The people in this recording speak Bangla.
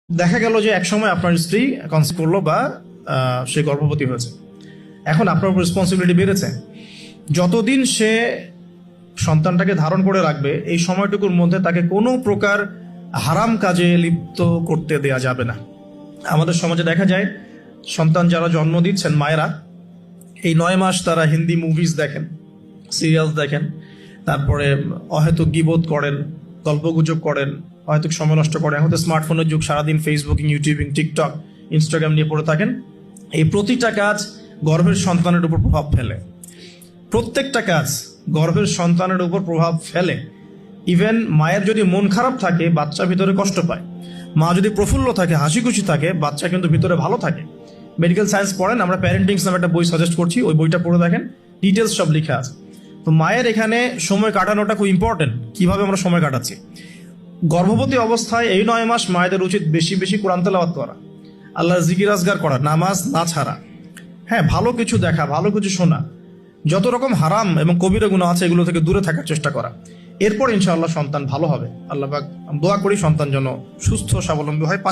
দেখা গেল যে একসময় আপনার স্ত্রী কনসিভ করলো বা সে গর্ভবতী হয়েছে, এখন আপনার উপর রেসপন্সিবিলিটি বেড়েছে। যতদিন সে সন্তানটাকে ধারণ করে রাখবে এই সময়টুকুর মধ্যে তাকে কোনো প্রকার হারাম কাজে লিপ্ত করতে দেয়া যাবে না। আমাদের সমাজে দেখা যায় সন্তান যারা জন্ম দিচ্ছেন মায়েরা, এই 9 মাস তারা হিন্দি মুভিজ দেখেন, সিরিয়ালস দেখেন, তারপরে অহেতুক গীবত করেন, গল্পগুজব করেন, অহেতুক সময় নষ্ট করেন। এখন তো স্মার্টফোনের যুগ, সারাদিন ফেসবুকিং, ইউটিউবিং, টিকটক, ইনস্টাগ্রাম নিয়ে পড়ে থাকেন। এই প্রতিটা কাজ গর্ভের সন্তানের উপর প্রভাব ফেলে, প্রত্যেকটা কাজ গর্ভের সন্তানের উপর প্রভাব ফেলে। ইভেন মায়ের যদি মন খারাপ থাকে বাচ্চা ভিতরে কষ্ট পায়, মা যদি প্রফুল্ল থাকে, হাসি খুশি থাকে, বাচ্চা কিন্তু ভিতরে ভালো থাকে। মেডিকেল সায়েন্স পড়েন, আমরা প্যারেন্টিংস নামে একটা বই সাজেস্ট করছি, ওই বইটা পড়ে দেখেন, ডিটেলস সব লিখা আছে। তো মায়ের এখানে সময় কাটানোটা খুব ইম্পর্টেন্ট, কিভাবে আমরা সময় কাটাচ্ছি। গর্ভবতী অবস্থায় এই 9 মাস মায়েদের উচিত বেশি বেশি কোরআন তেলাওয়াত করা, আল্লাহর জিকির আজগার করা, নামাজ না ছাড়া, হ্যাঁ ভালো কিছু দেখা, ভালো কিছু শোনা, যত রকম হারাম এবং কবিরা গুনাহ আছে এগুলো থেকে দূরে থাকার চেষ্টা করা। এরপর ইনশাআল্লাহ সন্তান ভালো হবে। আল্লাহ পাক দোয়া করি সন্তান যেন সুস্থ স্বাবলম্বী হয়।